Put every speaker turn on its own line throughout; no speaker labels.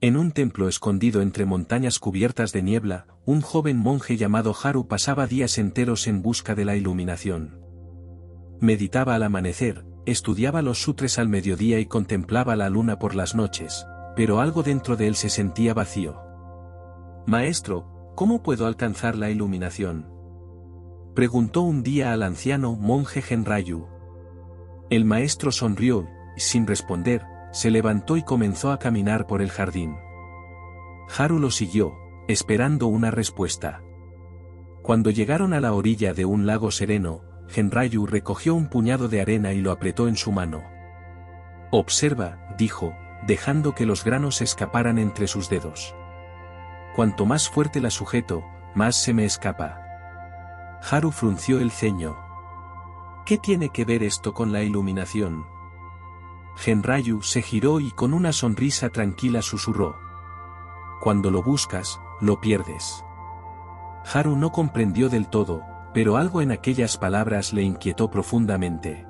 En un templo escondido entre montañas cubiertas de niebla, un joven monje llamado Haru pasaba días enteros en busca de la iluminación. Meditaba al amanecer, estudiaba los sutras al mediodía y contemplaba la luna por las noches, pero algo dentro de él se sentía vacío. «Maestro, ¿cómo puedo alcanzar la iluminación?», preguntó un día al anciano monje Genrayu. El maestro sonrió, y sin responder, se levantó y comenzó a caminar por el jardín. Haru lo siguió, esperando una respuesta. Cuando llegaron a la orilla de un lago sereno, Genrayu recogió un puñado de arena y lo apretó en su mano. «Observa», dijo, dejando que los granos escaparan entre sus dedos. «Cuanto más fuerte la sujeto, más se me escapa». Haru frunció el ceño. «¿Qué tiene que ver esto con la iluminación?». Genrayu se giró y con una sonrisa tranquila susurró: «Cuando lo buscas, lo pierdes». Haru no comprendió del todo, pero algo en aquellas palabras le inquietó profundamente.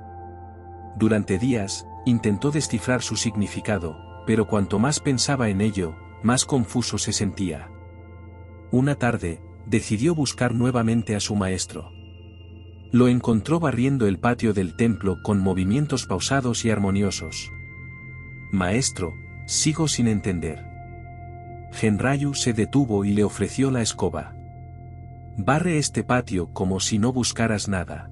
Durante días, intentó descifrar su significado, pero cuanto más pensaba en ello, más confuso se sentía. Una tarde, decidió buscar nuevamente a su maestro. Lo encontró barriendo el patio del templo con movimientos pausados y armoniosos. «Maestro, sigo sin entender». Genrayu se detuvo y le ofreció la escoba. «Barre este patio como si no buscaras nada».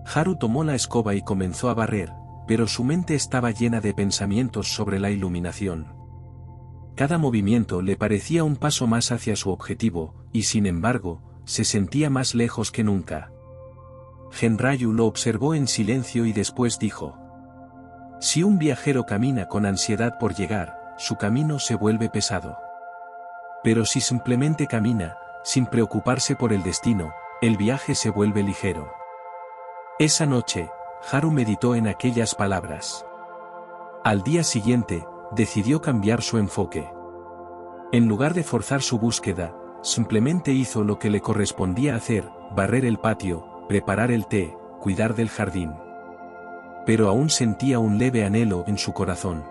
Haru tomó la escoba y comenzó a barrer, pero su mente estaba llena de pensamientos sobre la iluminación. Cada movimiento le parecía un paso más hacia su objetivo, y sin embargo, se sentía más lejos que nunca. Genrayu lo observó en silencio y después dijo: «Si un viajero camina con ansiedad por llegar, su camino se vuelve pesado. Pero si simplemente camina, sin preocuparse por el destino, el viaje se vuelve ligero». Esa noche, Haru meditó en aquellas palabras. Al día siguiente, decidió cambiar su enfoque. En lugar de forzar su búsqueda, simplemente hizo lo que le correspondía hacer: barrer el patio, preparar el té, cuidar del jardín. Pero aún sentía un leve anhelo en su corazón.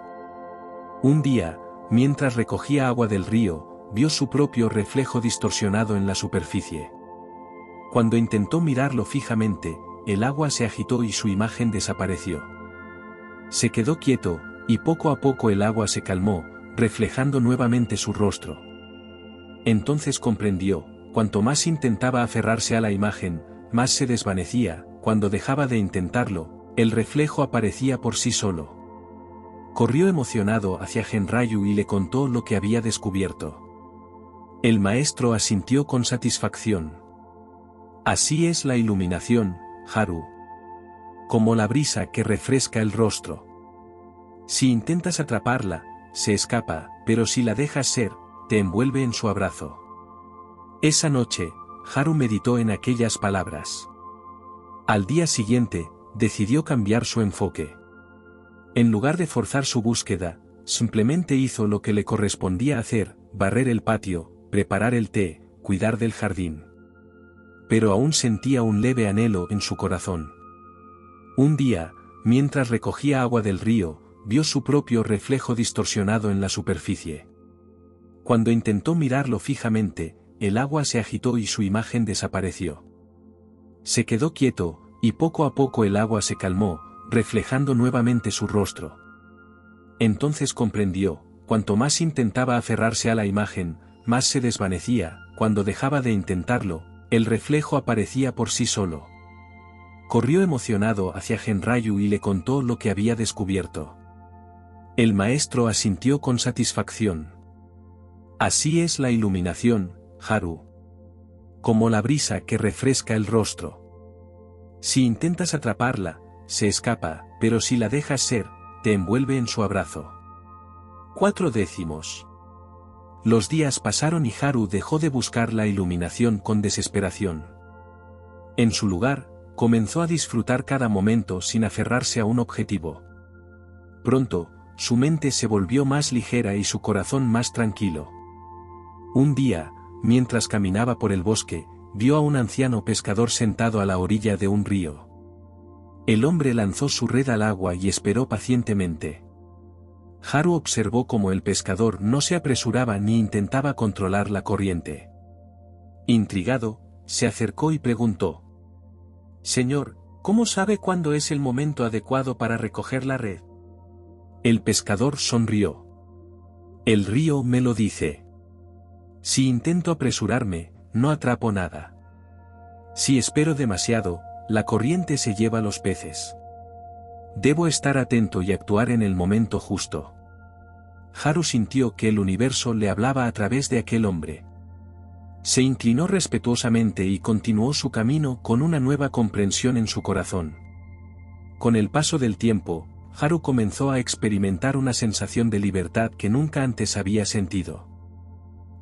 Un día, mientras recogía agua del río, vio su propio reflejo distorsionado en la superficie. Cuando intentó mirarlo fijamente, el agua se agitó y su imagen desapareció. Se quedó quieto, y poco a poco el agua se calmó, reflejando nuevamente su rostro. Entonces comprendió: cuanto más intentaba aferrarse a la imagen, más se desvanecía. Cuando dejaba de intentarlo, el reflejo aparecía por sí solo. Corrió emocionado hacia Genrayu y le contó lo que había descubierto. El maestro asintió con satisfacción. «Así es la iluminación, Haru. Como la brisa que refresca el rostro. Si intentas atraparla, se escapa, pero si la dejas ser, te envuelve en su abrazo». Esa noche, Haru meditó en aquellas palabras. Al día siguiente, decidió cambiar su enfoque. En lugar de forzar su búsqueda, simplemente hizo lo que le correspondía hacer: barrer el patio, preparar el té, cuidar del jardín. Pero aún sentía un leve anhelo en su corazón. Un día, mientras recogía agua del río, vio su propio reflejo distorsionado en la superficie. Cuando intentó mirarlo fijamente, el agua se agitó y su imagen desapareció. Se quedó quieto, y poco a poco el agua se calmó, reflejando nuevamente su rostro. Entonces comprendió: cuanto más intentaba aferrarse a la imagen, más se desvanecía. Cuando dejaba de intentarlo, el reflejo aparecía por sí solo. Corrió emocionado hacia Genrayu y le contó lo que había descubierto. El maestro asintió con satisfacción. «Así es la iluminación, Haru. Como la brisa que refresca el rostro. Si intentas atraparla, se escapa, pero si la dejas ser, te envuelve en su abrazo». 4. Los días pasaron y Haru dejó de buscar la iluminación con desesperación. En su lugar, comenzó a disfrutar cada momento sin aferrarse a un objetivo. Pronto, su mente se volvió más ligera y su corazón más tranquilo. Un día, mientras caminaba por el bosque, vio a un anciano pescador sentado a la orilla de un río. El hombre lanzó su red al agua y esperó pacientemente. Haru observó cómo el pescador no se apresuraba ni intentaba controlar la corriente. Intrigado, se acercó y preguntó: «Señor, ¿cómo sabe cuándo es el momento adecuado para recoger la red?». El pescador sonrió. «El río me lo dice. Si intento apresurarme, no atrapo nada. Si espero demasiado, la corriente se lleva los peces. Debo estar atento y actuar en el momento justo». Haru sintió que el universo le hablaba a través de aquel hombre. Se inclinó respetuosamente y continuó su camino con una nueva comprensión en su corazón. Con el paso del tiempo, Haru comenzó a experimentar una sensación de libertad que nunca antes había sentido.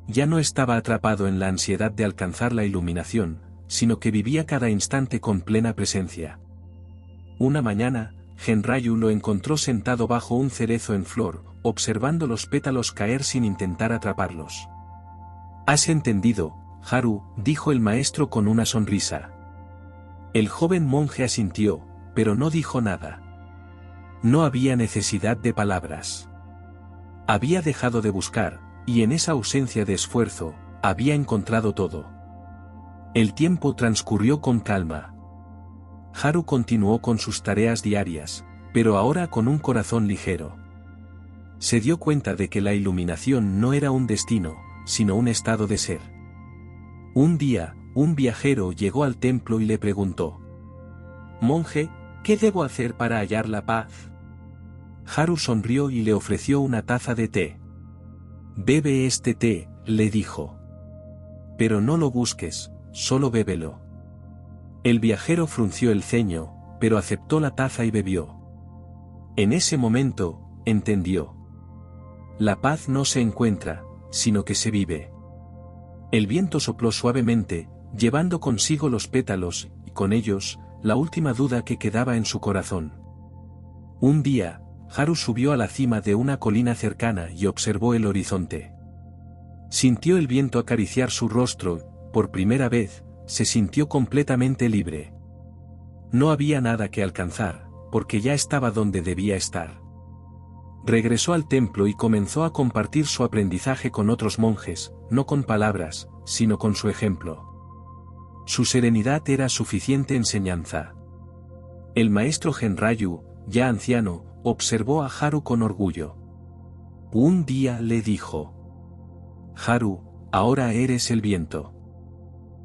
Ya no estaba atrapado en la ansiedad de alcanzar la iluminación, sino que vivía cada instante con plena presencia. Una mañana, Genrayu lo encontró sentado bajo un cerezo en flor, observando los pétalos caer sin intentar atraparlos. «¿Has entendido, Haru?», dijo el maestro con una sonrisa. El joven monje asintió, pero no dijo nada. No había necesidad de palabras. Había dejado de buscar, y en esa ausencia de esfuerzo, había encontrado todo. El tiempo transcurrió con calma. Haru continuó con sus tareas diarias, pero ahora con un corazón ligero. Se dio cuenta de que la iluminación no era un destino, sino un estado de ser. Un día, un viajero llegó al templo y le preguntó: «Monje, ¿qué debo hacer para hallar la paz?». Haru sonrió y le ofreció una taza de té. «Bebe este té», le dijo. «Pero no lo busques, solo bébelo». El viajero frunció el ceño, pero aceptó la taza y bebió. En ese momento, entendió. La paz no se encuentra, sino que se vive. El viento sopló suavemente, llevando consigo los pétalos, y con ellos, la última duda que quedaba en su corazón. Un día, Haru subió a la cima de una colina cercana y observó el horizonte. Sintió el viento acariciar su rostro, por primera vez, se sintió completamente libre. No había nada que alcanzar, porque ya estaba donde debía estar. Regresó al templo y comenzó a compartir su aprendizaje con otros monjes, no con palabras, sino con su ejemplo. Su serenidad era suficiente enseñanza. El maestro Genrayu, ya anciano, observó a Haru con orgullo. Un día le dijo: «Haru, ahora eres el viento.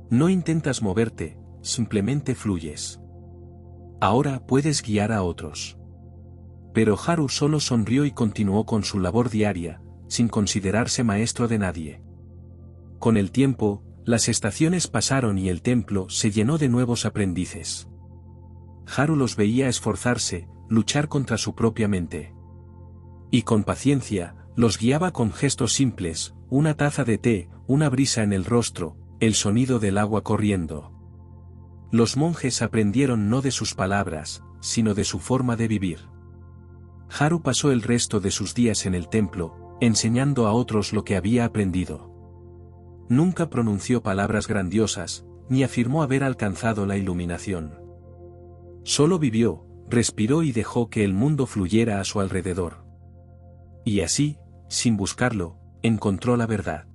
No intentas moverte, simplemente fluyes. Ahora puedes guiar a otros». Pero Haru solo sonrió y continuó con su labor diaria, sin considerarse maestro de nadie. Con el tiempo, las estaciones pasaron y el templo se llenó de nuevos aprendices. Haru los veía esforzarse, luchar contra su propia mente. Y con paciencia, los guiaba con gestos simples, una taza de té, una brisa en el rostro, el sonido del agua corriendo. Los monjes aprendieron no de sus palabras, sino de su forma de vivir. Haru pasó el resto de sus días en el templo, enseñando a otros lo que había aprendido. Nunca pronunció palabras grandiosas, ni afirmó haber alcanzado la iluminación. Solo vivió, respiró y dejó que el mundo fluyera a su alrededor. Y así, sin buscarlo, encontró la verdad.